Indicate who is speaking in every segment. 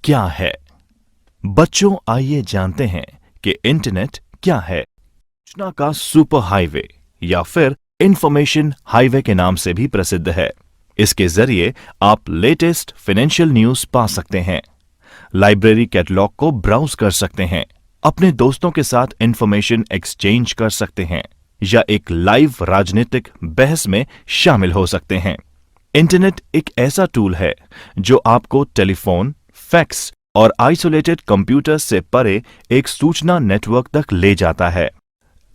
Speaker 1: क्या है? बच्चों, आइए जानते हैं कि इंटरनेट क्या है। सूचना का सुपर हाईवे या फिर इंफॉर्मेशन हाईवे के नाम से भी प्रसिद्ध है। इसके जरिए आप लेटेस्ट फाइनेंशियल न्यूज पा सकते हैं, लाइब्रेरी कैटलॉग को ब्राउज कर सकते हैं, अपने दोस्तों के साथ इंफॉर्मेशन एक्सचेंज कर सकते हैं या एक लाइव राजनीतिक बहस में शामिल हो सकते हैं। इंटरनेट एक ऐसा टूल है जो आपको टेलीफोन, फैक्स और आइसोलेटेड कंप्यूटर से परे एक सूचना नेटवर्क तक ले जाता है।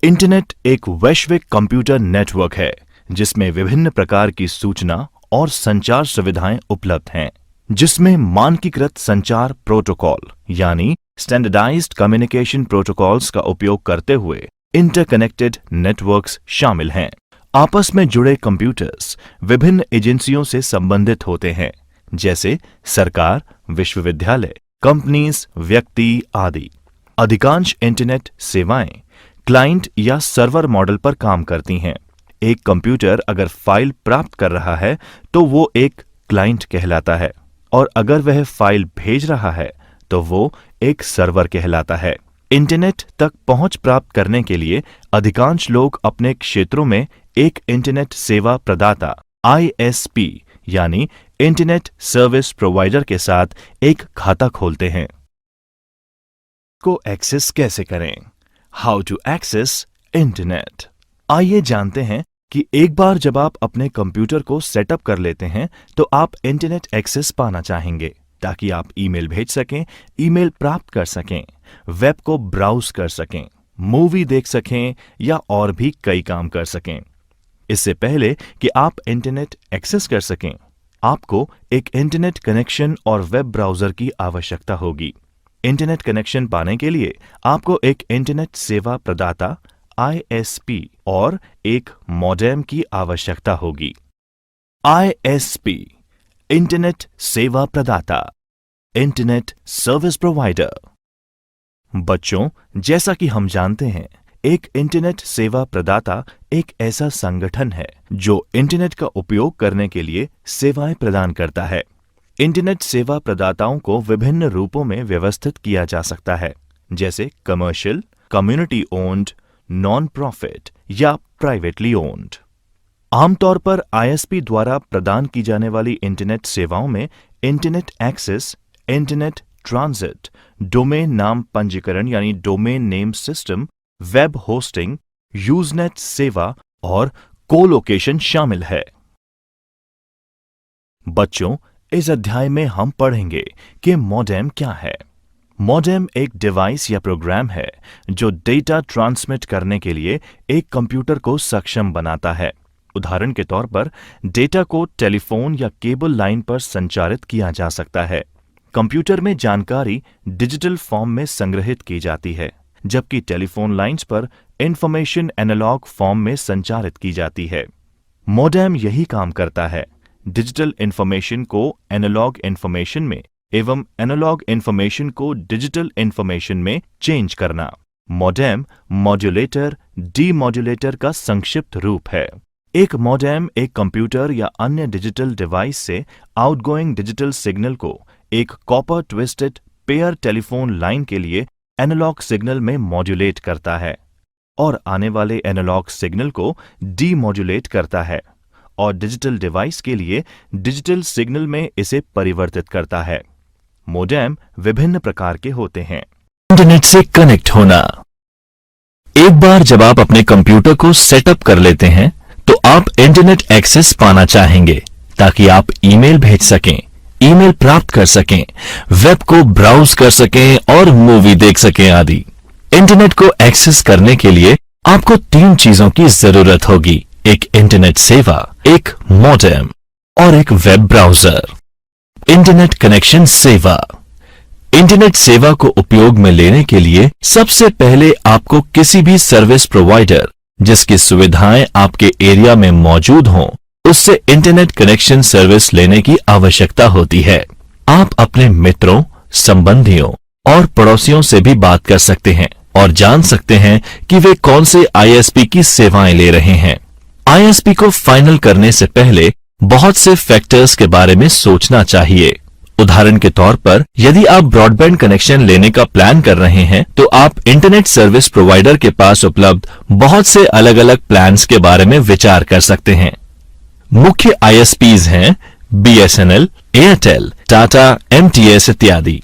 Speaker 1: इंटरनेट एक वैश्विक कंप्यूटर नेटवर्क है जिसमें विभिन्न प्रकार की सूचना और संचार सुविधाएं उपलब्ध हैं, जिसमें मानकीकृत संचार प्रोटोकॉल यानी स्टैंडर्डाइज्ड कम्युनिकेशन प्रोटोकॉल्स का उपयोग करते हुए इंटरकनेक्टेड नेटवर्क्स शामिल हैं। आपस में जुड़े कंप्यूटर्स विभिन्न एजेंसियों से संबंधित होते हैं, जैसे सरकार, विश्वविद्यालय, कंपनीज, व्यक्ति आदि। अधिकांश इंटरनेट सेवाएं क्लाइंट या सर्वर मॉडल पर काम करती हैं। एक कंप्यूटर अगर फाइल प्राप्त कर रहा है तो वो एक क्लाइंट कहलाता है, और अगर वह फाइल भेज रहा है तो वो एक सर्वर कहलाता है। इंटरनेट तक पहुंच प्राप्त करने के लिए अधिकांश लोग अपने क्षेत्रों में एक इंटरनेट सेवा प्रदाता ISP यानी इंटरनेट सर्विस प्रोवाइडर के साथ एक खाता खोलते हैं। को एक्सेस कैसे करें? How to access internet. आइए जानते हैं कि एक बार जब आप अपने कंप्यूटर को सेटअप कर लेते हैं तो आप इंटरनेट एक्सेस पाना चाहेंगे ताकि आप ईमेल भेज सकें, ईमेल प्राप्त कर सकें, वेब को ब्राउज कर सकें, मूवी देख सकें या और भी कई काम कर सकें। इससे पहले कि आप इंटरनेट एक्सेस कर सकें, आपको एक इंटरनेट कनेक्शन और वेब ब्राउजर की आवश्यकता होगी। इंटरनेट कनेक्शन पाने के लिए आपको एक इंटरनेट सेवा प्रदाता ISP और एक मॉडेम की आवश्यकता होगी। ISP इंटरनेट सेवा प्रदाता, इंटरनेट सर्विस प्रोवाइडर। बच्चों, जैसा कि हम जानते हैं, एक इंटरनेट सेवा प्रदाता एक ऐसा संगठन है जो इंटरनेट का उपयोग करने के लिए सेवाएं प्रदान करता है। इंटरनेट सेवा प्रदाताओं को विभिन्न रूपों में व्यवस्थित किया जा सकता है, जैसे commercial, community owned, non profit या प्राइवेटली ओन्ड। आमतौर पर ISP द्वारा प्रदान की जाने वाली इंटरनेट सेवाओं में internet access, internet transit, domain नाम पंजीकरण यानी domain name system, web hosting, usenet सेवा और कोलोकेशन शामिल है। बच्चों, इस अध्याय में हम पढ़ेंगे कि मॉडेम क्या है। मॉडेम एक डिवाइस या प्रोग्राम है जो डेटा ट्रांसमिट करने के लिए एक कंप्यूटर को सक्षम बनाता है। उदाहरण के तौर पर डेटा को टेलीफोन या केबल लाइन पर संचारित किया जा सकता है। कंप्यूटर में जानकारी डिजिटल फॉर्म में संग्रहित की जाती है, जबकि टेलीफोन लाइंस पर इंफॉर्मेशन एनालॉग फॉर्म में संचारित की जाती है। मॉडेम यही काम करता है, डिजिटल इंफॉर्मेशन को एनालॉग इंफॉर्मेशन में एवं एनालॉग इंफॉर्मेशन को डिजिटल इंफॉर्मेशन में चेंज करना। मॉडेम मॉड्यूलेटर, डीमॉड्यूलेटर का संक्षिप्त रूप है। एक मॉडेम एक कंप्यूटर या अन्य डिजिटल डिवाइस से आउटगोइंग डिजिटल सिग्नल को एक copper twisted pair telephone line के लिए एनालॉग सिग्नल में मॉड्यूलेट करता है और आने वाले एनालॉग सिग्नल को डीमॉड्यूलेट करता है और डिजिटल डिवाइस के लिए डिजिटल सिग्नल में इसे परिवर्तित करता है। मॉडेम विभिन्न प्रकार के होते हैं। इंटरनेट से कनेक्ट होना। एक बार जब आप अपने कंप्यूटर को सेटअप कर लेते हैं तो आप इंटरनेट एक्सेस पाना चाहेंगे ताकि आप ईमेल भेज सकें, ईमेल प्राप्त कर सकें, वेब को ब्राउज कर सकें और मूवी देख सकें आदि। इंटरनेट को एक्सेस करने के लिए आपको 3 चीजों की जरूरत होगी: एक इंटरनेट सेवा, एक मॉडेम और एक वेब ब्राउजर। इंटरनेट कनेक्शन सेवा। इंटरनेट सेवा को उपयोग में लेने के लिए सबसे पहले आपको किसी भी सर्विस प्रोवाइडर जिसकी सुविधाएं आपके एरिया में मौजूद हों, उससे इंटरनेट कनेक्शन सर्विस लेने की आवश्यकता होती है। आप अपने मित्रों, संबंधियों और पड़ोसियों से भी बात कर सकते हैं और जान सकते हैं कि वे कौन से ISP की सेवाएं ले रहे हैं। ISP को फाइनल करने से पहले बहुत से फैक्टर्स के बारे में सोचना चाहिए उदाहरण के तौर पर यदि आप ब्रॉडबैंड कनेक्शन लेने का प्लान कर रहे हैं तो आप इंटरनेट सर्विस प्रोवाइडर के पास उपलब्ध बहुत से अलग-अलग प्लान्स के बारे में विचार कर सकते हैं। मुख्य आईएसपीज हैं बीएसएनएल, एयरटेल, टाटा, एमटीएस इत्यादि।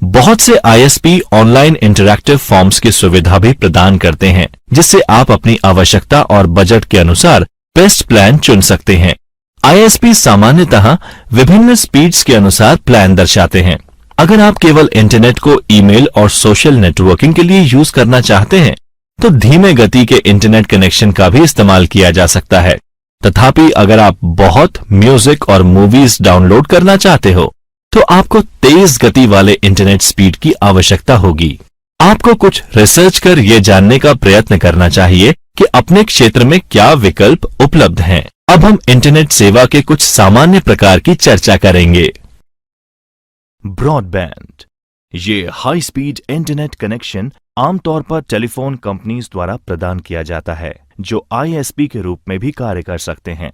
Speaker 1: बहुत से आईएसपी ऑनलाइन इंटरैक्टिव फॉर्म्स की सुविधा भी प्रदान करते हैं, जिससे आप अपनी आवश्यकता और बजट के अनुसार बेस्ट प्लान चुन सकते हैं। आईएसपी सामान्यतः विभिन्न स्पीड्स के अनुसार प्लान दर्शाते हैं। अगर आप केवल इंटरनेट को ईमेल और सोशल नेटवर्किंग के लिए यूज करना चाहते हैं, तो धीमे गति के इंटरनेट कनेक्शन का भी इस्तेमाल किया जा सकता है। तथापि अगर आप बहुत म्यूजिक और मूवीज डाउनलोड करना चाहते हो, तो आपको तेज गति वाले इंटरनेट स्पीड की आवश्यकता होगी। आपको कुछ रिसर्च कर यह जानने का प्रयत्न करना चाहिए कि अपने क्षेत्र में क्या विकल्प उपलब्ध हैं। अब हम इंटरनेट सेवा के कुछ सामान्य प्रकार की चर्चा करेंगे। ब्रॉडबैंड, ये हाई स्पीड इंटरनेट कनेक्शन आमतौर पर टेलीफोन कंपनीज द्वारा प्रदान किया जाता है, जो आईएसपी के रूप में भी कार्य कर सकते हैं।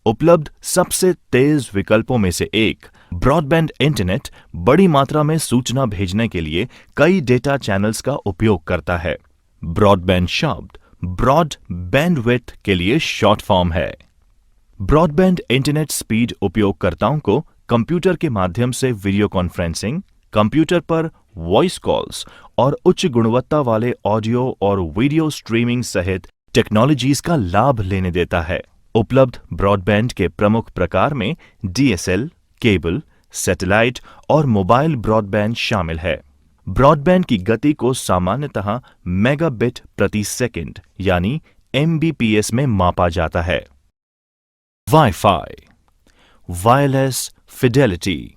Speaker 1: उपलब्ध सबसे तेज विकल्पों में से एक ब्रॉडबैंड इंटरनेट बड़ी मात्रा में सूचना भेजने के लिए कई डेटा चैनल्स का उपयोग करता है। ब्रॉडबैंड शब्द ब्रॉड बैंडविड्थ के लिए शॉर्ट फॉर्म है। ब्रॉडबैंड इंटरनेट स्पीड उपयोगकर्ताओं को कंप्यूटर के माध्यम से वीडियो कॉन्फ्रेंसिंग, कंप्यूटर पर वॉइस कॉल्स और उच्च गुणवत्ता वाले ऑडियो और वीडियो स्ट्रीमिंग सहित टेक्नोलॉजीज का लाभ लेने देता है। उपलब्ध ब्रॉडबैंड के प्रमुख प्रकार में डीएसएल, केबल, सैटेलाइट और मोबाइल ब्रॉडबैंड शामिल है। ब्रॉडबैंड की गति को सामान्यतः मेगाबिट प्रति सेकंड यानी एमबीपीएस में मापा जाता है। Wifi, wireless Fidelity.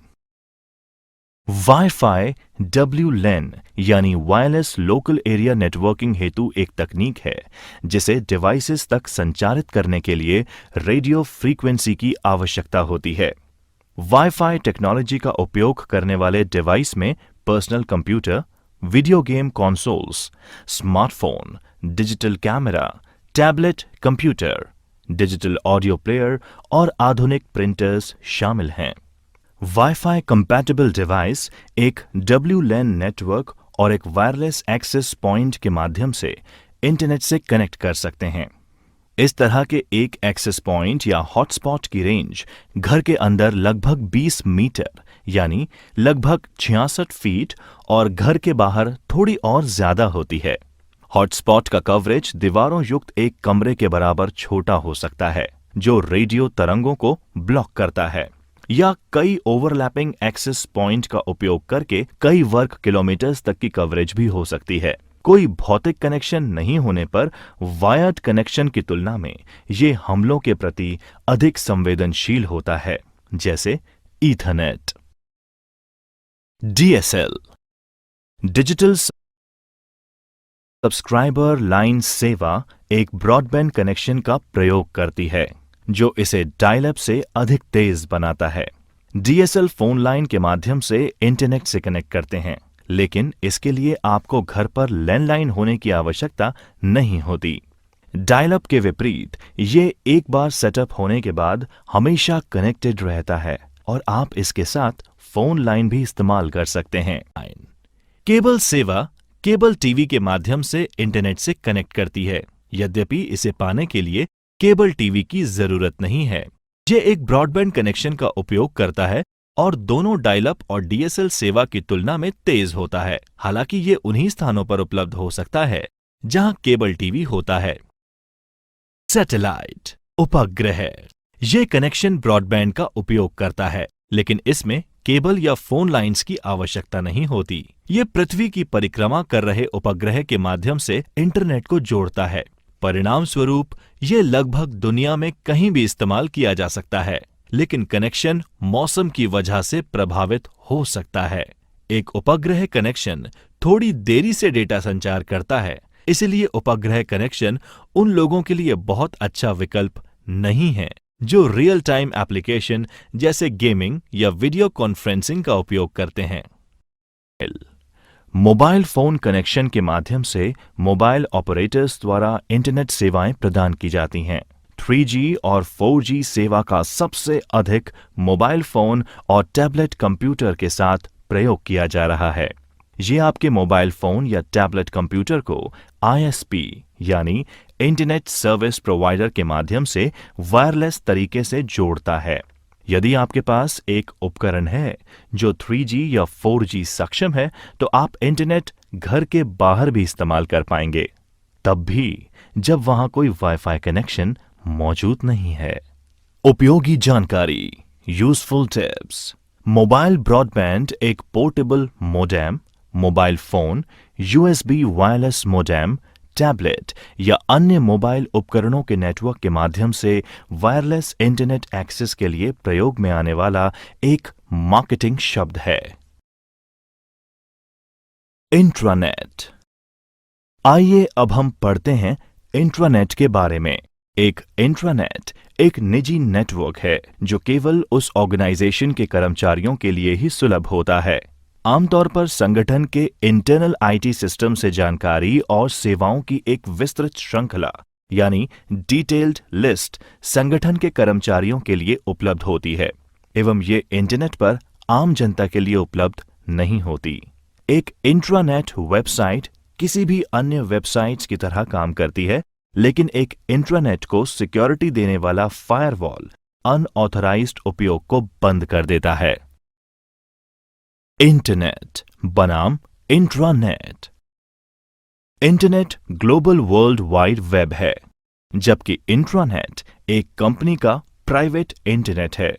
Speaker 1: Wifi WLAN यानी वायरलेस लोकल एरिया नेटवर्किंग हेतु एक तकनीक है जिसे डिवाइसेस तक संचारित करने के लिए रेडियो फ्रीक्वेंसी की आवश्यकता होती है। वाईफाई टेक्नोलॉजी का उपयोग करने वाले डिवाइस में personal computer, video game consoles, smartphone, digital camera, tablet computer, digital audio player और आधुनिक प्रिंटर्स शामिल हैं। वाईफाई कंपैटिबल डिवाइस एक WLAN नेटवर्क और एक वायरलेस एक्सेस पॉइंट के माध्यम से इंटरनेट से कनेक्ट कर सकते हैं। इस तरह के एक एक्सेस पॉइंट या हॉटस्पॉट की रेंज घर के अंदर लगभग 20 मीटर यानी लगभग 66 फीट और घर के बाहर थोड़ी और ज्यादा होती है। हॉटस्पॉट का कवरेज दीवारों युक्त एक कमरे के बराबर छोटा हो सकता है, जो रेडियो तरंगों को ब्लॉक करता है, या कई ओवरलैपिंग एक्सेस पॉइंट का उपयोग करके कई वर्ग किलोमीटर्स तक की कवरेज भी हो सकती है। कोई भौतिक कनेक्शन नहीं होने पर वायर्ड कनेक्शन की तुलना में ये हमलों के प्रति अधिक संवेदनशील होता है, जैसे Ethernet. DSL, digital subscriber line सेवा एक ब्रॉडबैंड कनेक्शन का प्रयोग करती है, जो इसे डायल-अप से अधिक तेज बनाता है। डीएसएल फोन लाइन के माध्यम से इंटरनेट से कनेक्ट करते हैं, लेकिन इसके लिए आपको घर पर लैंडलाइन होने की आवश्यकता नहीं होती। डायल-अप के विपरीत ये एक बार सेटअप होने के बाद हमेशा कनेक्टेड रहता है और आप इसके साथ फोन लाइन भी इस्तेमाल कर सकते हैं। केबल सेवा केबल टीवी के माध्यम से इंटरनेट से कनेक्ट करती है, यद्यपि इसे पाने के लिए केबल टीवी की जरूरत नहीं है। ये एक ब्रॉडबैंड कनेक्शन का उपयोग करता है और दोनों डायल-अप और डीएसएल सेवा की तुलना में तेज होता है। हालांकि ये उन्हीं स्थानों पर उपलब्ध हो सकता है जहां केबल टीवी होता है। सैटेलाइट उपग्रह, ये कनेक्शन ब्रॉडबैंड का उपयोग करता है, लेकिन इसमें केबल या फोन लाइंस की आवश्यकता नहीं होती। ये पृथ्वी की परिक्रमा कर रहे उपग्रह के माध्यम से इंटरनेट को जोड़ता है। परिणाम स्वरूप ये लगभग दुनिया में कहीं भी इस्तेमाल किया जा सकता है, लेकिन कनेक्शन मौसम की वजह से प्रभावित हो सकता है। एक उपग्रह कनेक्शन थोड़ी देरी से डेटा संचार करता है, इसलिए उपग्रह कनेक्शन उन लोगों के लिए बहुत अच्छा विकल्प नहीं है जो रियल टाइम एप्लीकेशन जैसे गेमिंग या वीडियो कॉन्फ्रेंसिंग का उपयोग करते हैं। मोबाइल फोन कनेक्शन के माध्यम से मोबाइल ऑपरेटर्स द्वारा इंटरनेट सेवाएं प्रदान की जाती हैं। 3G और 4G सेवा का सबसे अधिक मोबाइल फोन और टैबलेट कंप्यूटर के साथ प्रयोग किया जा रहा है। ये आपके मोबाइल फोन या टैबलेट कंप्यूटर को ISP यानी इंटरनेट सर्विस प्रोवाइडर के माध्यम से वायरलेस तरीके से जोड़ता है। यदि आपके पास एक उपकरण है जो 3G या 4G सक्षम है, तो आप इंटरनेट घर के बाहर भी इस्तेमाल कर पाएंगे, तब भी जब वहां कोई वाईफाई कनेक्शन मौजूद नहीं है। उपयोगी जानकारी, यूजफुल टिप्स। मोबाइल ब्रॉडबैंड एक portable modem, mobile phone, USB wireless modem, tablet या अन्य मोबाइल उपकरणों के नेटवर्क के माध्यम से वायरलेस इंटरनेट एक्सेस के लिए प्रयोग में आने वाला एक मार्केटिंग शब्द है। इंट्रानेट। आइए अब हम पढ़ते हैं इंट्रानेट के बारे में। एक इंट्रानेट एक निजी नेटवर्क है जो केवल उस ऑर्गेनाइजेशन के कर्मचारियों के लिए ही सुलभ होता है। आमतौर पर संगठन के इंटरनल IT सिस्टम से जानकारी और सेवाओं की एक विस्तृत श्रृंखला यानी डिटेल्ड लिस्ट संगठन के कर्मचारियों के लिए उपलब्ध होती है एवं ये इंटरनेट पर आम जनता के लिए उपलब्ध नहीं होती। एक इंट्रानेट वेबसाइट किसी भी अन्य वेबसाइट्स की तरह काम करती है, लेकिन एक इंट्रानेट को सिक्योरिटी देने वाला फायरवॉल अनऑथराइज्ड उपयोग को बंद कर देता है। इंटरनेट बनाम intranet. Internet global world wide web है, जबकि इंट्रानेट एक कंपनी का प्राइवेट इंटरनेट है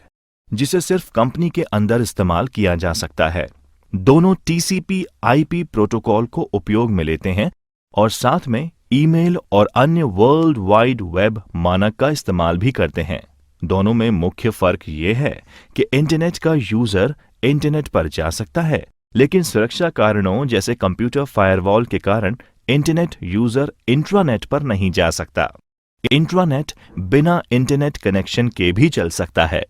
Speaker 1: जिसे सिर्फ कंपनी के अंदर इस्तेमाल किया जा सकता है। दोनों TCP/IP प्रोटोकॉल को उपयोग में लेते हैं और साथ में ईमेल और अन्य वर्ल्ड वाइड वेब मानक का इस्तेमाल भी करते हैं। दोनों में मुख्य फर्क यह है कि इंटरनेट का यूजर इंटरनेट पर जा सकता है, लेकिन सुरक्षा कारणों जैसे कंप्यूटर फायरवॉल के कारण इंटरनेट यूजर इंट्रानेट पर नहीं जा सकता। इंट्रानेट बिना इंटरनेट कनेक्शन के भी चल सकता है।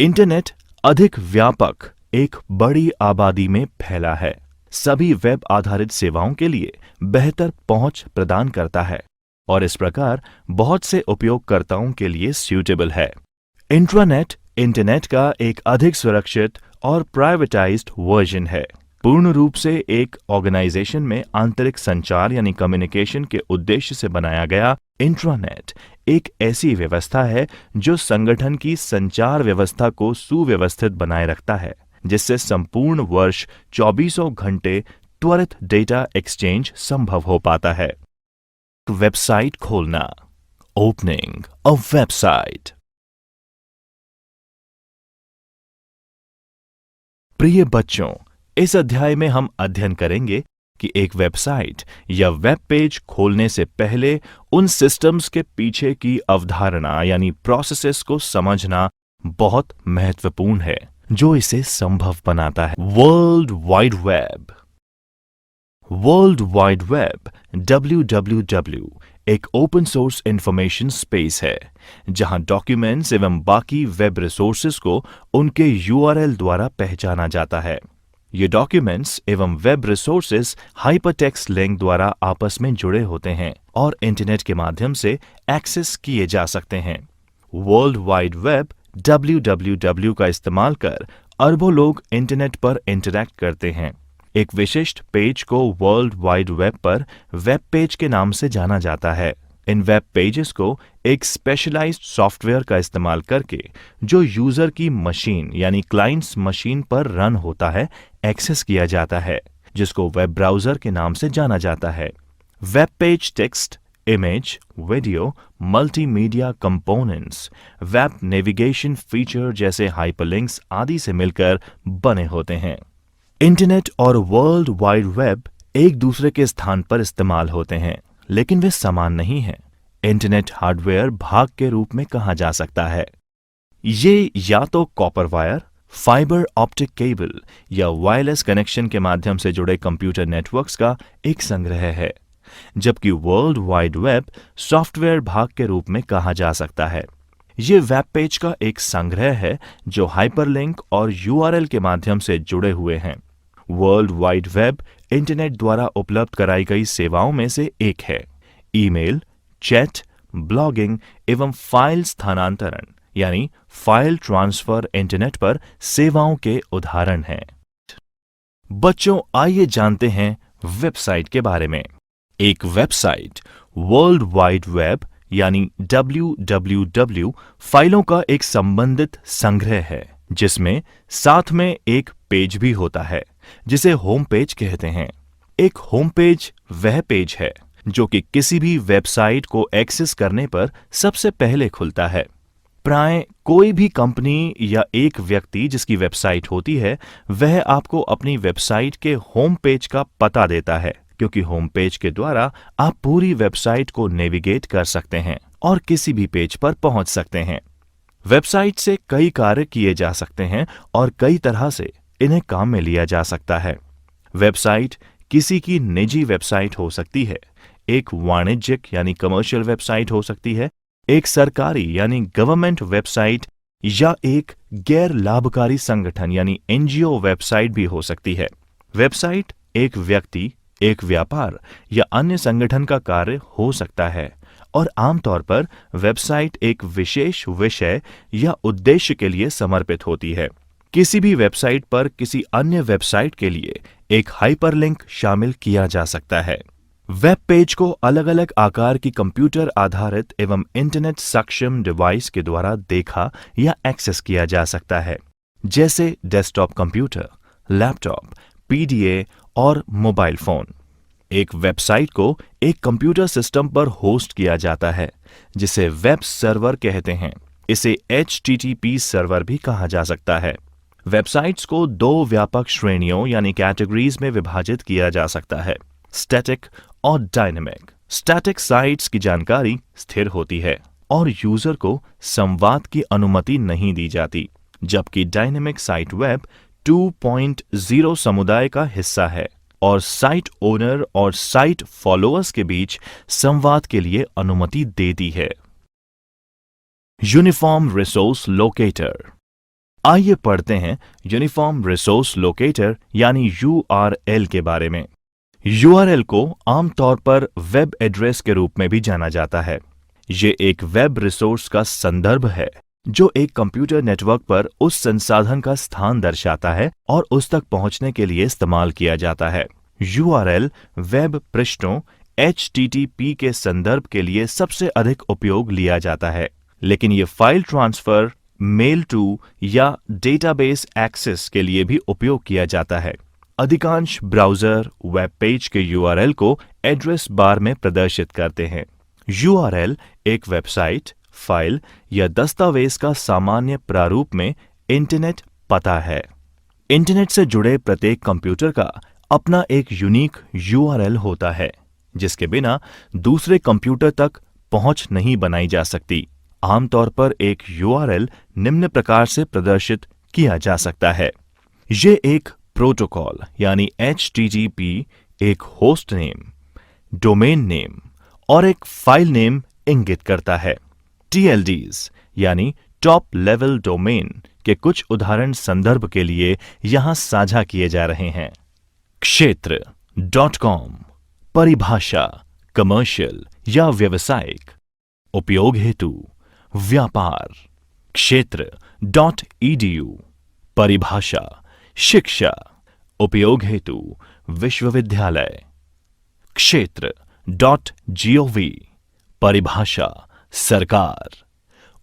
Speaker 1: इंटरनेट अधिक व्यापक एक बड़ी आबादी में फैला है, सभी वेब आधारित सेवाओं के लिए बेहतर पहुंच प्रदान करता है और इस प्रकार बहुत से उपयोगकर्ताओं के लिए सूटेबल है। इंट्रानेट इंटरनेट का एक अधिक सुरक्षित और प्राइवेटाइज्ड वर्जन है। पूर्ण रूप से एक ऑर्गेनाइजेशन में आंतरिक संचार यानी कम्युनिकेशन के उद्देश्य से बनाया गया इंट्रानेट एक ऐसी व्यवस्था है जो संगठन की संचार व्यवस्था को सुव्यवस्थित बनाए रखता है, जिससे संपूर्ण वर्ष 24 घंटे त्वरित डेटा एक्सचेंज संभव हो पाता है। वेबसाइट खोलना। Opening a website. प्रिय बच्चों, इस अध्याय में हम अध्ययन करेंगे कि एक वेबसाइट या वेब पेज खोलने से पहले उन सिस्टम्स के पीछे की अवधारणा यानी प्रोसेसेस को समझना बहुत महत्वपूर्ण है जो इसे संभव बनाता है। World wide web. World wide web WWW एक ओपन सोर्स इंफॉर्मेशन स्पेस है जहां डॉक्यूमेंट्स एवं बाकी वेब रिसोर्सेज को उनके URL द्वारा पहचाना जाता है। ये डॉक्यूमेंट्स एवं वेब रिसोर्सेज हाइपरटेक्स्ट लिंक द्वारा आपस में जुड़े होते हैं और इंटरनेट के माध्यम से एक्सेस किए जा सकते हैं। वर्ल्ड वाइड वेब WWW का इस्तेमाल कर अरबों लोग इंटरनेट पर इंटरैक्ट करते हैं। एक विशिष्ट पेज को वर्ल्ड वाइड वेब पर वेब पेज के नाम से जाना जाता है। इन वेब पेजेस को एक स्पेशलाइज्ड सॉफ्टवेयर का इस्तेमाल करके जो यूजर की मशीन यानी क्लाइंट्स मशीन पर रन होता है एक्सेस किया जाता है, जिसको वेब ब्राउजर के नाम से जाना जाता है। Web page text, image, video, multimedia components, web navigation feature जैसे हाइपरलिंक्स आदि से मिलकर बने होते हैं। इंटरनेट और वर्ल्ड वाइड वेब एक दूसरे के स्थान पर इस्तेमाल होते हैं, लेकिन वे समान नहीं हैं। इंटरनेट हार्डवेयर भाग के रूप में कहा जा सकता है। ये या तो copper wire, fibre optic cable या वायरलेस कनेक्शन के माध्यम से जुड़े कंप्यूटर नेटवर्क्स का एक संग्रह है, जबकि वर्ल्ड वाइड वेब सॉफ्टवेयर भाग के रूप में कहा जा सकता है। ये वेब पेज का एक संग्रह है जो हाइपरलिंक और URL के माध्यम से जुड़े हुए हैं। वर्ल्ड वाइड वेब इंटरनेट द्वारा उपलब्ध कराई गई सेवाओं में से एक है। ईमेल, चैट, ब्लॉगिंग एवं फाइल स्थानांतरण यानी फाइल ट्रांसफर इंटरनेट पर सेवाओं के उदाहरण हैं। बच्चों, आइए जानते हैं वेबसाइट के बारे में। एक वेबसाइट वर्ल्ड वाइड वेब यानी www फाइलों का एक संबंधित संग्रह है, जिसमें साथ में एक पेज भी होता है जिसे होम पेज कहते हैं। एक होम पेज वह पेज है जो कि किसी भी वेबसाइट को एक्सेस करने पर सबसे पहले खुलता है। प्राय कोई भी कंपनी या एक व्यक्ति जिसकी वेबसाइट होती है, वह आपको अपनी वेबसाइट के होम पेज का पता देता है, क्योंकि होम पेज के द्वारा आप पूरी वेबसाइट को नेविगेट कर सकते हैं और किसी भी पेज पर पहुंच सकते हैं। वेबसाइट से कई कार्य किए जा सकते हैं और कई तरह से इन्हें काम में लिया जा सकता है। वेबसाइट किसी की निजी वेबसाइट हो सकती है, एक वाणिज्यिक यानी कमर्शियल वेबसाइट हो सकती है, एक सरकारी यानी गवर्नमेंट वेबसाइट या एक गैर लाभकारी संगठन यानी एनजीओ वेबसाइट भी हो सकती है। वेबसाइट एक व्यक्ति, एक व्यापार या अन्य संगठन का कार्य हो सकता है और आमतौर पर वेबसाइट एक विशेष विषय या उद्देश्य के लिए समर्पित होती है। किसी भी वेबसाइट पर किसी अन्य वेबसाइट के लिए एक हाइपरलिंक शामिल किया जा सकता है। वेब पेज को अलग अलग आकार की कंप्यूटर आधारित एवं इंटरनेट सक्षम डिवाइस के द्वारा देखा या एक्सेस किया जा सकता है, जैसे डेस्कटॉप कंप्यूटर, लैपटॉप, पीडीए और मोबाइल फोन। एक वेबसाइट को एक कंप्यूटर सिस्टम पर होस्ट किया जाता है, जिसे वेब सर्वर कहते हैं। इसे HTTP सर्वर भी कहा जा सकता है। वेबसाइट्स को दो व्यापक श्रेणियों यानी कैटेगरीज में विभाजित किया जा सकता है, स्टैटिक और डायनेमिक। स्टैटिक साइट्स की जानकारी स्थिर होती है और यूजर को संवाद की अनुमति नहीं दी जाती, जबकि डायनेमिक साइट वेब 2.0 समुदाय का हिस्सा है और साइट ओनर और साइट फॉलोअर्स के बीच संवाद के लिए अनुमति देती है। Uniform resource locator. आइए पढ़ते हैं यूनिफॉर्म रिसोर्स लोकेटर यानी URL के बारे में। URL को आमतौर पर वेब एड्रेस के रूप में भी जाना जाता है। ये एक वेब रिसोर्स का संदर्भ है जो एक कंप्यूटर नेटवर्क पर उस संसाधन का स्थान दर्शाता है और उस तक पहुंचने के लिए इस्तेमाल किया जाता है। URL वेब पृष्ठों HTTP के संदर्भ के लिए सबसे अधिक उपयोग लिया जाता है, लेकिन ये फाइल ट्रांसफर, मेल टू या डेटाबेस एक्सेस के लिए भी उपयोग किया जाता है। अधिकांश ब्राउज़र वेब पेज के URL को एड्रेस बार में प्रदर्शित करते हैं। URL एक वेबसाइट, फाइल या दस्तावेज का सामान्य प्रारूप में इंटरनेट पता है। इंटरनेट से जुड़े प्रत्येक कंप्यूटर का अपना एक यूनिक URL होता है, जिसके बिना दूसरे कंप्यूटर तक पहुंच नहीं बनाई जा सकती। आमतौर पर एक URL निम्न प्रकार से प्रदर्शित किया जा सकता है। ये एक प्रोटोकॉल यानी HTTP, एक होस्ट नेम, डोमेन नेम और एक फाइल नेम इंगित करता है। TLDs यानी टॉप लेवल डोमेन के कुछ उदाहरण संदर्भ के लिए यहां साझा किए जा रहे हैं। क्षेत्र .com परिभाषा कमर्शियल या व्यावसायिक, उपयोग हेतु व्यापार। क्षेत्र .edu परिभाषा शिक्षा, उपयोग हेतु विश्वविद्यालय। क्षेत्र .gov परिभाषा सरकार,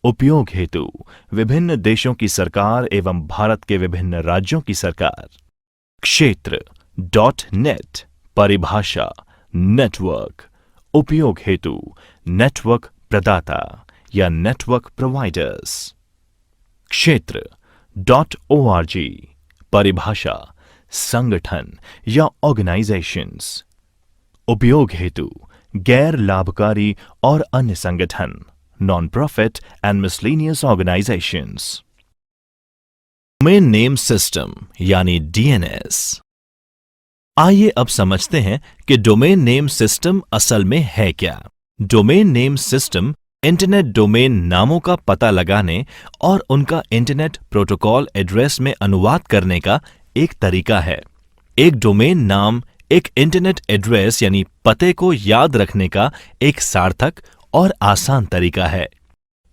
Speaker 1: उपयोग हेतु विभिन्न देशों की सरकार एवं भारत के विभिन्न राज्यों की सरकार। क्षेत्र .net परिभाषा नेटवर्क, उपयोग हेतु नेटवर्क प्रदाता या नेटवर्क प्रोवाइडर्स। क्षेत्र .org परिभाषा संगठन या ऑर्गेनाइजेशंस, उपयोग हेतु गैर लाभकारी और अन्य संगठन, non profit and miscellaneous organisations. Domain name system यानी DNS। आइए अब समझते हैं कि डोमेन नेम सिस्टम असल में है क्या। Domain name system internet domain नामों का पता लगाने और उनका इंटरनेट प्रोटोकॉल एड्रेस में अनुवाद करने का एक तरीका है। एक डोमेन नाम एक इंटरनेट एड्रेस यानी पते को याद रखने का एक सार्थक और आसान तरीका है।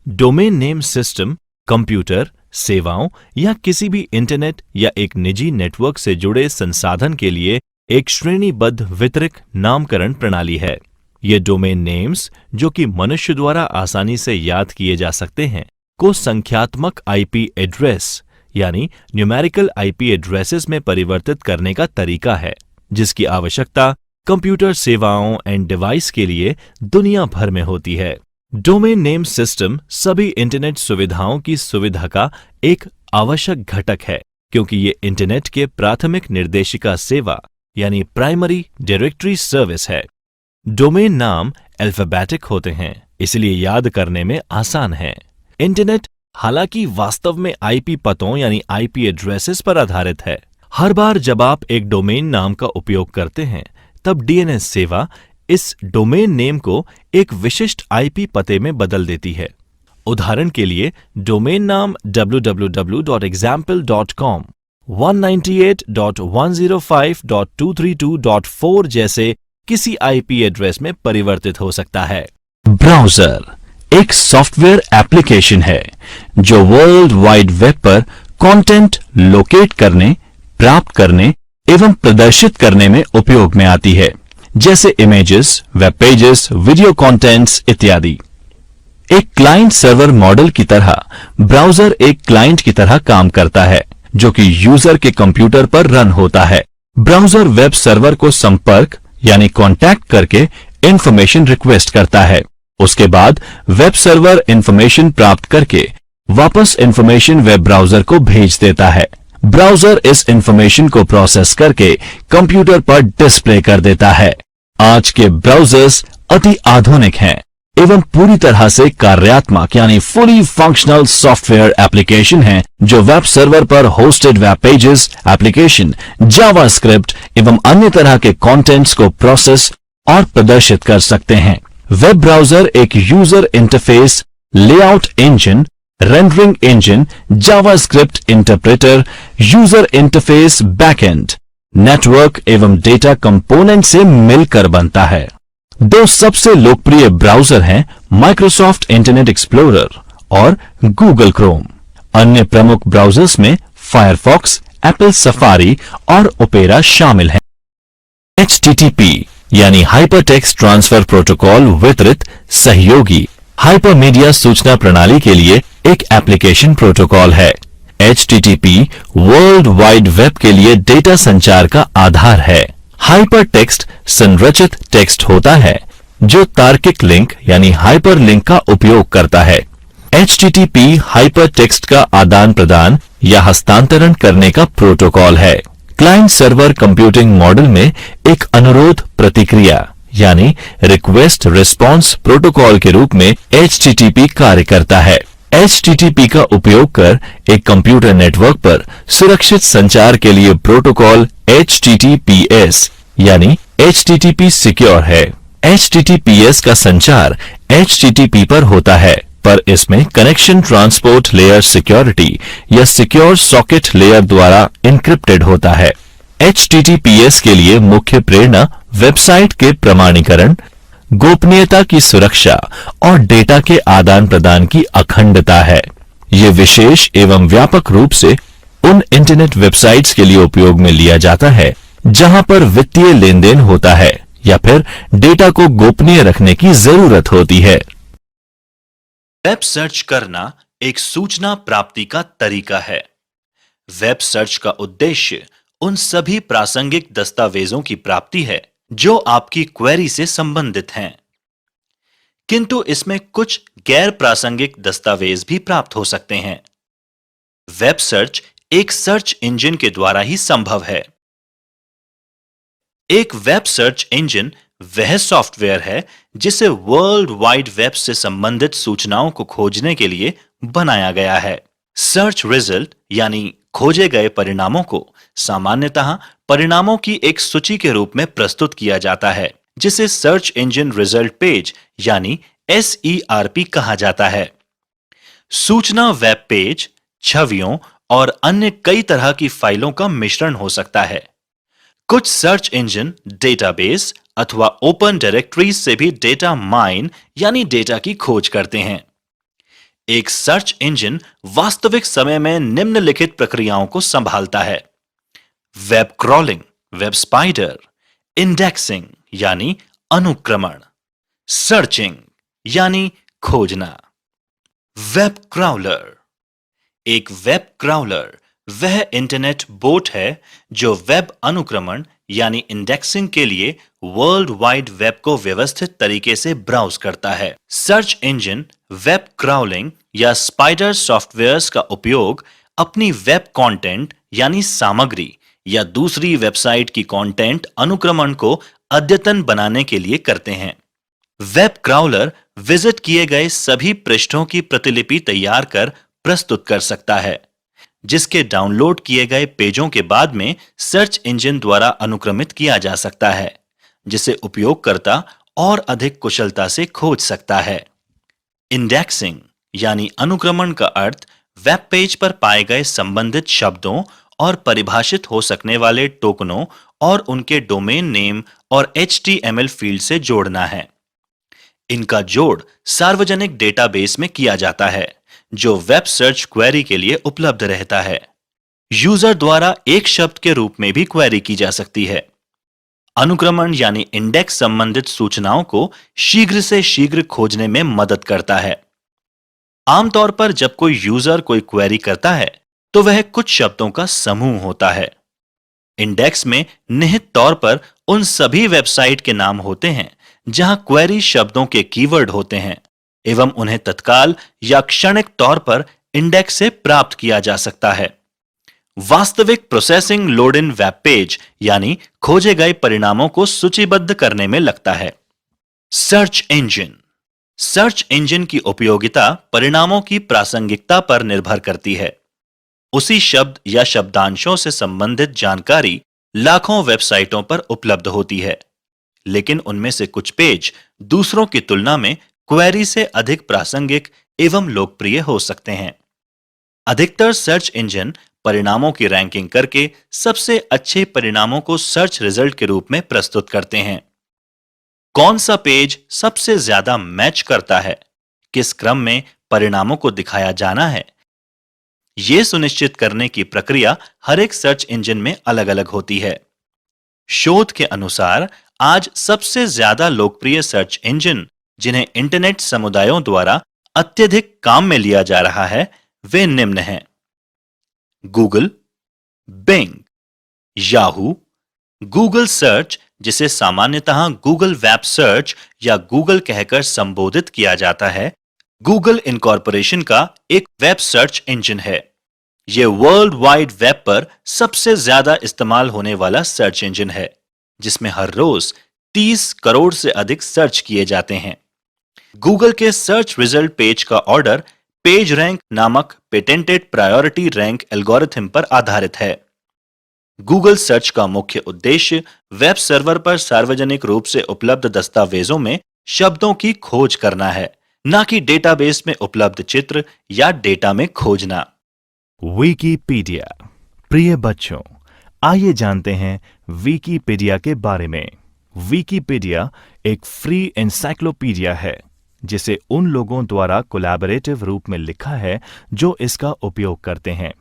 Speaker 1: डोमेन नेम सिस्टम कंप्यूटर, सेवाओं या किसी भी इंटरनेट या एक निजी नेटवर्क से जुड़े संसाधन के लिए एक श्रेणीबद्ध वितरित नामकरण प्रणाली है। ये डोमेन नेम्स, जो कि मनुष्य द्वारा आसानी से याद किए जा सकते हैं, को संख्यात्मक आईपी एड्रेस यानी न्यूमेरिकल आईपी एड्रेसेस में परिवर्तित करने का तरीका है, जिसकी आवश्यकता कंप्यूटर सेवाओं एंड डिवाइस के लिए दुनिया भर में होती है। डोमेन नेम सिस्टम सभी इंटरनेट सुविधाओं की सुविधा का एक आवश्यक घटक है, क्योंकि ये इंटरनेट के प्राथमिक निर्देशिका सेवा यानी प्राइमरी डायरेक्टरी सर्विस है। डोमेन नाम अल्फाबेटिक होते हैं, इसलिए याद करने में आसान है। इंटरनेट हालांकि वास्तव में आईपी पतों यानी आईपी एड्रेसेस पर आधारित है। हर बार जब आप एक डोमेन नाम का उपयोग करते हैं, तब डीएनएस सेवा इस डोमेन नेम को एक विशिष्ट आईपी पते में बदल देती है। उदाहरण के लिए डोमेन नाम www.example.com 198.105.232.4 जैसे किसी आईपी एड्रेस में परिवर्तित हो सकता है। ब्राउज़र एक सॉफ्टवेयर एप्लीकेशन है जो वर्ल्ड वाइड वेब पर कंटेंट लोकेट करने, प्राप्त करने एवं प्रदर्शित करने में उपयोग में आती है, जैसे images, web pages, video contents इत्यादि। एक क्लाइंट सर्वर मॉडल की तरह ब्राउज़र एक क्लाइंट की तरह काम करता है, जो कि यूजर के कंप्यूटर पर रन होता है। ब्राउज़र वेब सर्वर को संपर्क यानी कांटेक्ट करके इंफॉर्मेशन रिक्वेस्ट करता है। उसके बाद वेब सर्वर इंफॉर्मेशन प्राप्त करके वापस इंफॉर्मेशन वेब ब्राउज़र को भेज देता है। ब्राउज़र इस इंफॉर्मेशन को प्रोसेस करके कंप्यूटर पर डिस्प्ले कर देता है। आज के ब्राउज़र्स अति आधुनिक हैं एवं पूरी तरह से कार्यात्मक यानी फुली फंक्शनल सॉफ्टवेयर एप्लीकेशन हैं, जो वेब सर्वर पर hosted web pages, application, JavaScript एवं अन्य तरह के कंटेंट्स को प्रोसेस और प्रदर्शित कर सकते हैं। वेब ब्राउज़र एक user interface, layout engine, rendering engine, JavaScript interpreter, user interface backend, network एवं डेटा कंपोनेंट से मिलकर बनता है। दो सबसे लोकप्रिय ब्राउज़र हैं माइक्रोसॉफ्ट इंटरनेट एक्सप्लोरर और गूगल क्रोम। अन्य प्रमुख ब्राउज़र्स में फायरफॉक्स, एप्पल सफारी और ओपेरा शामिल हैं। HTTP यानी हाइपरटेक्स्ट ट्रांसफर प्रोटोकॉल वितरित सहयोगी हाइपरमीडिया सूचना प्रणाली के लिए एक एप्लीकेशन प्रोटोकॉल है। HTTP वर्ल्ड वाइड वेब के लिए डेटा संचार का आधार है। हाइपरटेक्स्ट संरचित टेक्स्ट होता है जो तार्किक लिंक यानी हाइपरलिंक का उपयोग करता है। HTTP हाइपरटेक्स्ट का आदान प्रदान या हस्तांतरण करने का प्रोटोकॉल है। क्लाइंट सर्वर कंप्यूटिंग मॉडल में एक अनुरोध प्रतिक्रिया यानी रिक्वेस्ट रिस्पॉन्स प्रोटोकॉल के रूप में HTTP कार्य करता है। HTTP का उपयोग कर एक कंप्यूटर नेटवर्क पर सुरक्षित संचार के लिए प्रोटोकॉल HTTPS यानी HTTP सिक्योर है। HTTPS का संचार HTTP पर होता है, पर इसमें कनेक्शन ट्रांसपोर्ट लेयर सिक्योरिटी या सिक्योर सॉकेट लेयर द्वारा इनक्रिप्टेड होता है। HTTPS के लिए मुख्य प्रेरणा वेबसाइट के प्रमाणीकरण, गोपनीयता की सुरक्षा और डेटा के आदान प्रदान की अखंडता है। यह विशेष एवं व्यापक रूप से उन इंटरनेट वेबसाइट्स के लिए उपयोग में लिया जाता है जहां पर वित्तीय लेन देन होता है या फिर डेटा को गोपनीय रखने की जरूरत होती है। वेब सर्च करना एक सूचना प्राप्ति का तरीका है। वेब सर्च का उद्देश्य उन सभी प्रासंगिक दस्तावेजों की प्राप्ति है जो आपकी क्वेरी से संबंधित हैं, किंतु इसमें कुछ गैर प्रासंगिक दस्तावेज भी प्राप्त हो सकते हैं। वेब सर्च एक सर्च इंजन के द्वारा ही संभव है। एक वेब सर्च इंजन वह सॉफ्टवेयर है जिसे वर्ल्ड वाइड वेब से संबंधित सूचनाओं को खोजने के लिए बनाया गया है। सर्च रिजल्ट यानी खोजे गए परिणामों को सामान्यतः परिणामों की एक सूची के रूप में प्रस्तुत किया जाता है, जिसे सर्च इंजन रिजल्ट पेज यानी SERP कहा जाता है। सूचना वेब पेज, छवियों और अन्य कई तरह की फाइलों का मिश्रण हो सकता है। कुछ सर्च इंजन डेटाबेस, अथवा ओपन डायरेक्टरीज से भी डेटा माइन यानी डेटा की खोज करते हैं। एक सर्च इंजन वास्तविक समय में निम्नलिखित प्रक्रियाओं को संभालता है: web crawling, web spider, indexing यानी अनुक्रमण, सर्चिंग यानी खोजना। Web crawler. एक वेब क्राउलर वह इंटरनेट बोट है जो वेब अनुक्रमण यानी इंडेक्सिंग के लिए वर्ल्ड वाइड वेब को व्यवस्थित तरीके से ब्राउज करता है। सर्च इंजन वेब क्राउलिंग या स्पाइडर सॉफ्टवेयर्स का उपयोग अपनी वेब कंटेंट यानी सामग्री या दूसरी वेबसाइट की कंटेंट अनुक्रमण को अद्यतन बनाने के लिए करते हैं। वेब क्राउलर विजिट किए गए सभी पृष्ठों की प्रतिलिपि तैयार कर प्रस्तुत कर सकता है, जिसके डाउनलोड किए गए पेजों के बाद में सर्च इंजन द्वारा अनुक्रमित किया जा सकता है, जिसे उपयोगकर्ता और अधिक कुशलता से खोज सकता है। इंडेक्सिंग यानी अनुक्रमण का अर्थ वेब पेज पर पाए गए संबंधित शब्दों और परिभाषित हो सकने वाले टोकनों और उनके डोमेन नेम और HTML फील्ड से जोड़ना है। इनका जोड़ सार्वजनिक डेटाबेस में किया जाता है, जो वेब सर्च क्वेरी के लिए उपलब्ध रहता है। यूजर द्वारा एक शब्द के रूप में भी क्वेरी की जा सकती है। अनुक्रमण यानी इंडेक्स संबंधित सूचनाओं को शीघ्र से शीघ्र खोजने में मदद करता है। आमतौर पर जब कोई यूजर कोई क्वेरी करता है तो वह कुछ शब्दों का समूह होता है। इंडेक्स में निहित तौर पर उन सभी वेबसाइट के नाम होते हैं जहां क्वेरी शब्दों के कीवर्ड होते हैं एवं उन्हें तत्काल या क्षणिक तौर पर इंडेक्स से प्राप्त किया जा सकता है। वास्तविक processing load in web page यानी खोजे गए परिणामों को सूचीबद्ध करने में लगता है। Search engine. सर्च इंजन की उपयोगिता परिणामों की प्रासंगिकता पर निर्भर करती है। उसी शब्द या शब्दांशों से संबंधित जानकारी लाखों वेबसाइटों पर उपलब्ध होती है, लेकिन उनमें से कुछ पेज दूसरों की तुलना में क्वेरी से अधिक प्रासंगिक एवं लोकप्रिय हो सकते हैं। अधिकतर सर्च इंजन परिणामों की रैंकिंग करके सबसे अच्छे परिणामों को सर्च रिजल्ट के रूप में प्रस्तुत करते हैं। कौन सा पेज सबसे ज्यादा मैच करता है, किस क्रम में परिणामों को दिखाया जाना है, यह सुनिश्चित करने की प्रक्रिया हर एक सर्च इंजन में अलग अलग होती है। शोध के अनुसार आज सबसे ज्यादा लोकप्रिय सर्च इंजन जिन्हें इंटरनेट समुदायों द्वारा अत्यधिक काम में लिया जा रहा है वे निम्न हैं: Google, Bing, Yahoo, Google search जिसे सामान्यतः गूगल वेब सर्च या गूगल कहकर संबोधित किया जाता है, गूगल इनकॉर्पोरेशन का एक वेब सर्च इंजन है। यह वर्ल्ड वाइड वेब पर सबसे ज्यादा इस्तेमाल होने वाला सर्च इंजन है, जिसमें हर रोज 30 करोड़ से अधिक सर्च किए जाते हैं। गूगल के सर्च रिजल्ट पेज का ऑर्डर पेज रैंक नामक पेटेंटेड प्रायोरिटी रैंक एल्गोरिथम पर आधारित है। गूगल सर्च का मुख्य उद्देश्य वेब सर्वर पर सार्वजनिक रूप से उपलब्ध दस्तावेजों में शब्दों की खोज करना है, न कि डेटाबेस में उपलब्ध चित्र या डेटा में खोजना।
Speaker 2: विकिपीडिया। प्रिय बच्चों, आइए जानते हैं विकिपीडिया के बारे में। विकिपीडिया एक फ्री एनसाइक्लोपीडिया है जिसे उन लोगों द्वारा कोलैबोरेटिव रूप में लिखा है जो इसका उपयोग करते हैं।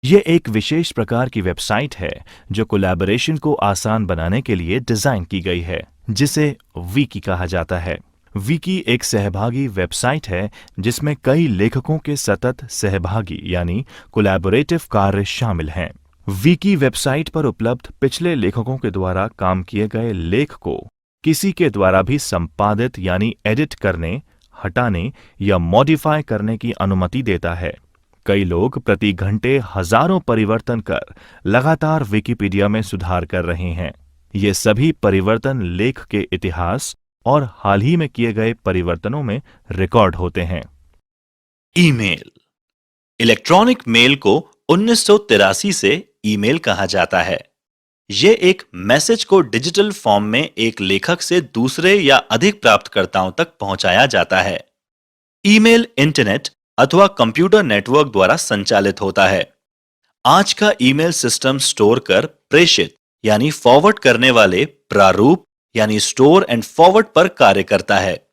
Speaker 2: यह एक विशेष प्रकार की वेबसाइट है जो कोलैबोरेशन को आसान बनाने के लिए डिजाइन की गई है, जिसे विकी कहा जाता है। विकी एक सहभागी वेबसाइट है जिसमें कई लेखकों के सतत सहभागी यानी कोलैबोरेटिव कार्य शामिल हैं। विकी वेबसाइट पर उपलब्ध पिछले लेखकों के द्वारा काम किए गए लेख को किसी के द्वारा भी संपादित यानी एडिट करने, हटाने या मॉडिफाई करने की अनुमति देता है। कई लोग प्रति घंटे हजारों परिवर्तन कर लगातार विकिपीडिया में सुधार कर रहे हैं। ये सभी परिवर्तन लेख के इतिहास और हाल ही में किए गए परिवर्तनों में रिकॉर्ड होते हैं।
Speaker 1: ईमेल। इलेक्ट्रॉनिक मेल को 1983 से ईमेल कहा जाता है। यह एक मैसेज को डिजिटल फॉर्म में एक लेखक से दूसरे या अधिक प्राप्तकर्ताओं तक पहुंचाया जाता है। ईमेल इंटरनेट अथवा कंप्यूटर नेटवर्क द्वारा संचालित होता है।
Speaker 2: आज का ईमेल सिस्टम स्टोर कर प्रेषित यानी फॉरवर्ड करने वाले प्रारूप यानी स्टोर एंड फॉरवर्ड पर कार्य करता है।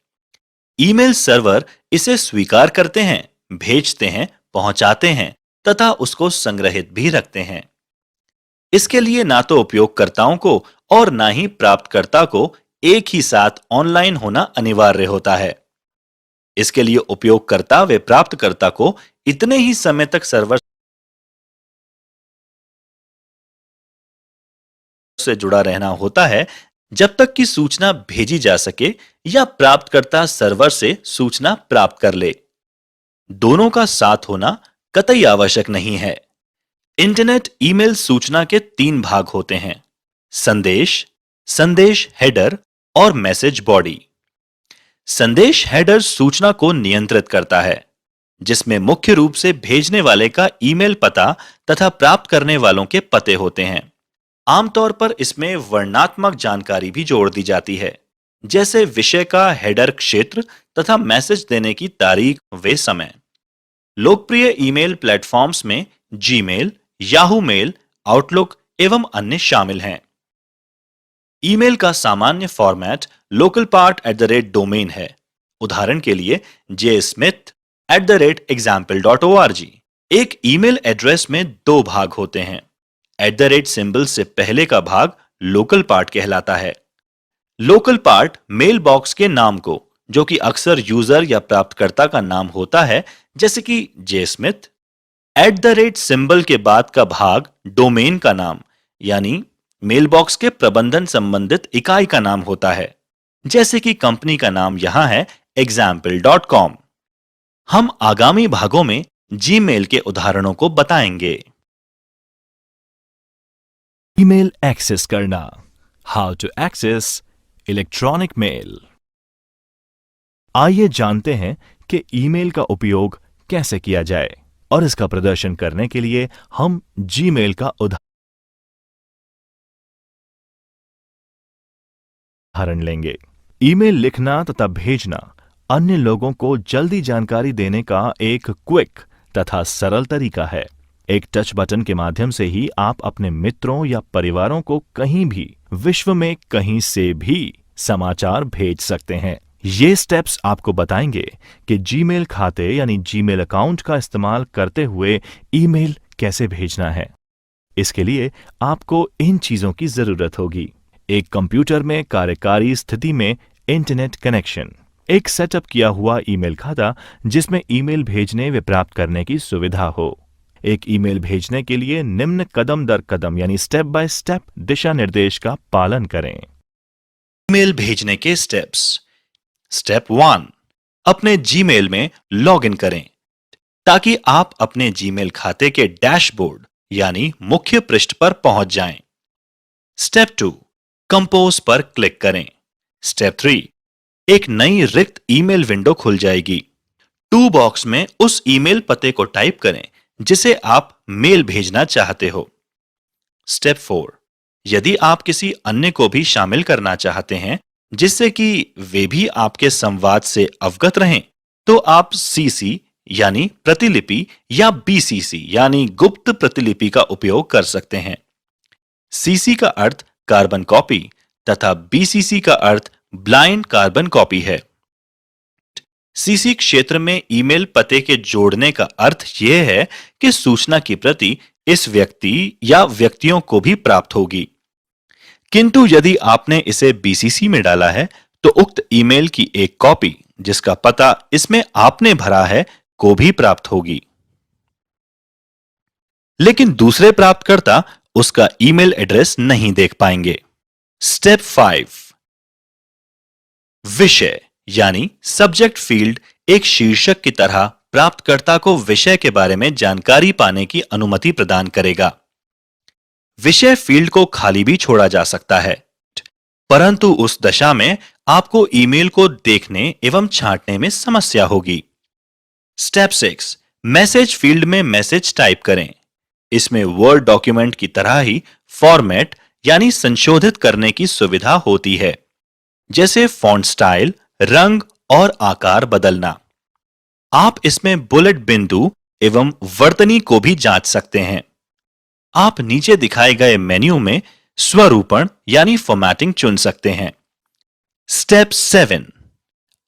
Speaker 2: ईमेल सर्वर इसे स्वीकार करते हैं, भेजते हैं, पहुंचाते हैं तथा उसको संग्रहित भी रखते हैं। इसके लिए ना तो उपयोगकर्ताओं को और ना ही प्राप्तकर्ता को एक ही साथ ऑनलाइन होना अनिवार्य होता है। इसके लिए उपयोगकर्ता व प्राप्तकर्ता को इतने ही समय तक सर्वर से जुड़ा रहना होता है जब तक कि सूचना भेजी जा सके या प्राप्तकर्ता सर्वर से सूचना प्राप्त कर ले। दोनों का साथ होना कतई आवश्यक नहीं है। इंटरनेट ईमेल सूचना के 3 भाग होते हैं: संदेश, संदेश हेडर और मैसेज बॉडी। संदेश हेडर सूचना को नियंत्रित करता है, जिसमें मुख्य रूप से भेजने वाले का ईमेल पता तथा प्राप्त करने वालों के पते होते हैं। आमतौर पर इसमें वर्णनात्मक जानकारी भी जोड़ दी जाती है, जैसे विषय का हेडर क्षेत्र तथा मैसेज देने की तारीख व समय। लोकप्रिय ईमेल प्लेटफॉर्म्स में जीमेल, याहू मेल, आउटलुक एवं अन्य शामिल हैं। ईमेल का सामान्य फॉर्मेट लोकल पार्ट @डोमेन है। उदाहरण के लिए jsmith@example.org। एक ईमेल एड्रेस में 2 भाग होते हैं। सिंबल से पहले का भाग लोकल पार्ट कहलाता है। लोकल पार्ट मेल बॉक्स के नाम को, जो कि अक्सर यूजर या प्राप्तकर्ता का नाम होता है, जैसे कि jsmith, सिंबल के बाद का भाग डोमेन का नाम यानी मेलबॉक्स के प्रबंधन संबंधित इकाई का नाम होता है, जैसे कि कंपनी का नाम यहां है example.com। हम आगामी भागों में जीमेल के उदाहरणों को बताएंगे।
Speaker 1: ईमेल एक्सेस करना। How to access electronic mail. आइए जानते हैं कि ईमेल का उपयोग कैसे किया जाए और इसका प्रदर्शन करने के लिए हम जीमेल का उदाहरण लेंगे। ईमेल लिखना तथा भेजना अन्य लोगों को जल्दी जानकारी देने का एक क्विक तथा सरल तरीका है। एक टच बटन के माध्यम से ही आप अपने मित्रों या परिवारों को कहीं भी, विश्व में कहीं से भी समाचार भेज सकते हैं। ये स्टेप्स आपको बताएंगे कि जीमेल खाते यानी जीमेल अकाउंट का इस्तेमाल करते हुए ईमेल कैसे भेजना है। इसके लिए आपको इन चीजों की जरूरत होगी: एक कंप्यूटर में कार्यकारी स्थिति में इंटरनेट कनेक्शन, एक सेटअप किया हुआ ईमेल खाता जिसमें ईमेल भेजने व प्राप्त करने की सुविधा हो। एक ईमेल भेजने के लिए निम्न कदम दर कदम यानी स्टेप बाय स्टेप दिशा निर्देश का पालन करें।
Speaker 2: ईमेल भेजने के स्टेप्स। स्टेप 1, अपने जीमेल में लॉगिन करें ताकि आप अपने जीमेल खाते के डैशबोर्ड यानी मुख्य पृष्ठ पर पहुंच जाएं। स्टेप 2, कंपोज पर क्लिक करें। स्टेप 3, एक नई रिक्त ईमेल विंडो खुल जाएगी। टू बॉक्स में उस ईमेल पते को टाइप करें जिसे आप मेल भेजना चाहते हो। स्टेप 4, यदि आप किसी अन्य को भी शामिल करना चाहते हैं जिससे कि वे भी आपके संवाद से अवगत रहें, तो आप सीसी यानी प्रतिलिपि या बीसीसी यानी गुप्त प्रतिलिपि का उपयोग कर सकते हैं। सीसी का अर्थ कार्बन कॉपी तथा बीसीसी का अर्थ ब्लाइंड कार्बन कॉपी है। सीसी क्षेत्र में ईमेल पते के जोड़ने का अर्थ यह है कि सूचना की प्रति इस व्यक्ति या व्यक्तियों को भी प्राप्त होगी। किंतु यदि आपने इसे बीसीसी में डाला है तो उक्त ईमेल की एक कॉपी, जिसका पता इसमें आपने भरा है, को भी प्राप्त होगी, लेकिन दूसरे प्राप्तकर्ता उसका ईमेल एड्रेस नहीं देख पाएंगे। स्टेप 5, विषय यानी सब्जेक्ट फील्ड एक शीर्षक की तरह प्राप्तकर्ता को विषय के बारे में जानकारी पाने की अनुमति प्रदान करेगा। विषय फील्ड को खाली भी छोड़ा जा सकता है, परंतु उस दशा में आपको ईमेल को देखने एवं छांटने में समस्या होगी। स्टेप 6, मैसेज फील्ड में मैसेज टाइप करें। इसमें वर्ड डॉक्यूमेंट की तरह ही फॉर्मेट यानी संशोधित करने की सुविधा होती है, जैसे फॉन्ट स्टाइल, रंग और आकार बदलना। आप इसमें बुलेट बिंदु एवं वर्तनी को भी जांच सकते हैं। आप नीचे दिखाए गए मेन्यू में स्वरूपण यानी फॉर्मेटिंग चुन सकते हैं। स्टेप 7,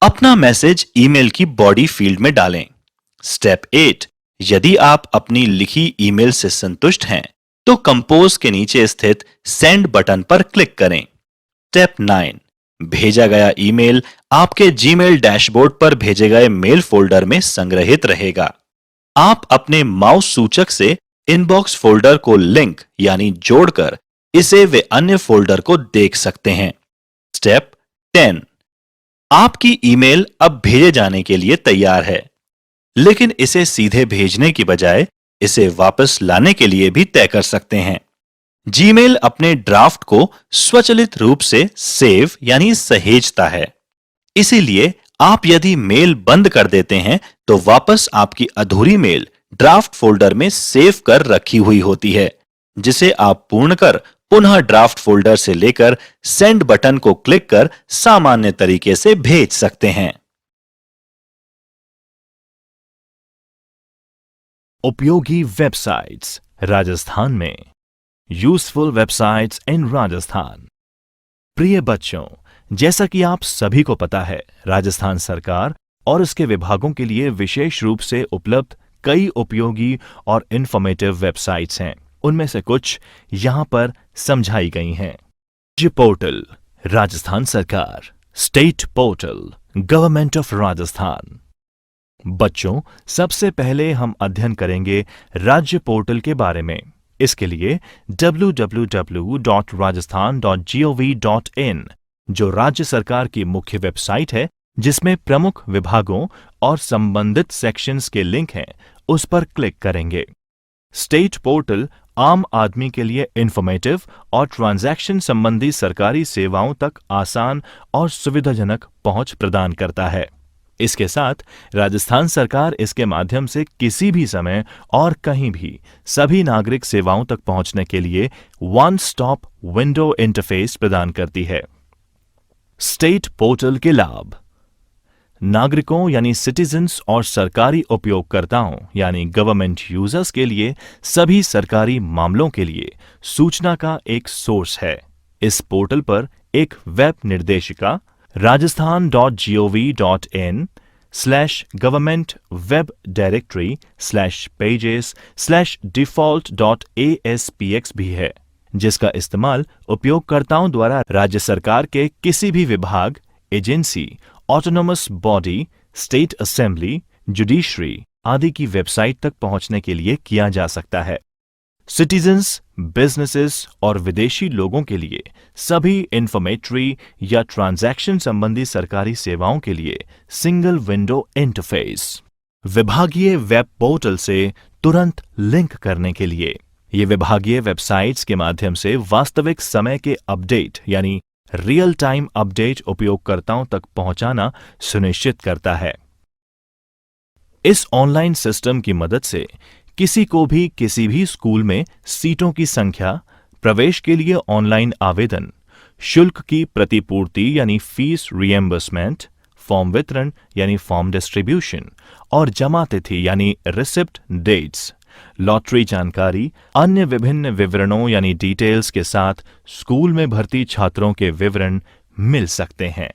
Speaker 2: अपना मैसेज ईमेल की बॉडी फील्ड में डालें। स्टेप 8, यदि आप अपनी लिखी ईमेल से संतुष्ट हैं तो कंपोज के नीचे स्थित सेंड बटन पर क्लिक करें। स्टेप 9, भेजा गया ईमेल आपके जीमेल डैशबोर्ड पर भेजे गए मेल फोल्डर में संग्रहित रहेगा। आप अपने माउस सूचक से इनबॉक्स फोल्डर को लिंक यानी जोड़कर इसे वे अन्य फोल्डर को देख सकते हैं। स्टेप 10, आपकी ईमेल अब भेजे जाने के लिए तैयार है, लेकिन इसे सीधे भेजने की बजाय इसे वापस लाने के लिए भी तय कर सकते हैं। जीमेल अपने ड्राफ्ट को स्वचालित रूप से सेव यानी सहेजता है। इसीलिए आप यदि मेल बंद कर देते हैं तो वापस आपकी अधूरी मेल ड्राफ्ट फोल्डर में सेव कर रखी हुई होती है, जिसे आप पूर्ण कर पुनः ड्राफ्ट फोल्डर से लेकर सेंड बटन को क्लिक कर सामान्य तरीके से भेज सकते हैं।
Speaker 1: उपयोगी वेबसाइट्स राजस्थान में। यूजफुल वेबसाइट्स इन राजस्थान। प्रिय बच्चों, जैसा कि आप सभी को पता है, राजस्थान सरकार और उसके विभागों के लिए विशेष रूप से उपलब्ध कई उपयोगी और इंफॉर्मेटिव वेबसाइट्स हैं। उनमें से कुछ यहां पर समझाई गई हैं। राज्य पोर्टल राजस्थान सरकार, state portal government of Rajasthan. बच्चों, सबसे पहले हम अध्ययन करेंगे राज्य पोर्टल के बारे में। इसके लिए www.rajasthan.gov.in जो राज्य सरकार की मुख्य वेबसाइट है, जिसमें प्रमुख विभागों और संबंधित सेक्शंस के लिंक हैं, उस पर क्लिक करेंगे। स्टेट पोर्टल आम आदमी के लिए इंफॉर्मेटिव और ट्रांजैक्शन संबंधी सरकारी सेवाओं तक आसान और सुविधाजनक पहुंच प्रदान करता है। इसके साथ राजस्थान सरकार इसके माध्यम से किसी भी समय और कहीं भी सभी नागरिक सेवाओं तक पहुंचने के लिए वन स्टॉप विंडो इंटरफेस प्रदान करती है। स्टेट पोर्टल के लाभ। नागरिकों यानी सिटीजन्स और सरकारी उपयोगकर्ताओं यानी गवर्नमेंट यूजर्स के लिए सभी सरकारी मामलों के लिए सूचना का एक सोर्स है। इस पोर्टल पर एक वेब निर्देशिका rajasthan.gov.in/government-web-directory/pages/default.aspx भी है, जिसका इस्तेमाल उपयोगकर्ताओं द्वारा राज्य सरकार के किसी भी विभाग, agency, autonomous body, state assembly, judiciary आदि की वेबसाइट तक पहुंचने के लिए किया जा सकता है। सिटीजन्स, बिजनेसेस और विदेशी लोगों के लिए सभी इंफॉर्मेटरी या ट्रांजैक्शन संबंधी सरकारी सेवाओं के लिए सिंगल विंडो इंटरफेस। विभागीय वेब पोर्टल से तुरंत लिंक करने के लिए ये विभागीय वेबसाइट्स के माध्यम से वास्तविक समय के अपडेट यानी रियल टाइम अपडेट उपयोगकर्ताओं तक पहुंचाना सुनिश्चित करता है। इस ऑनलाइन सिस्टम की मदद से किसी को भी किसी भी स्कूल में सीटों की संख्या, प्रवेश के लिए ऑनलाइन आवेदन, शुल्क की प्रतिपूर्ति यानी फीस रिएम्बर्समेंट, फॉर्म वितरण यानी फॉर्म डिस्ट्रीब्यूशन और जमा तिथि यानी रिसिप्ट डेट्स, लॉटरी जानकारी, अन्य विभिन्न विवरणों यानी डिटेल्स के साथ स्कूल में भर्ती छात्रों के विवरण मिल सकते हैं।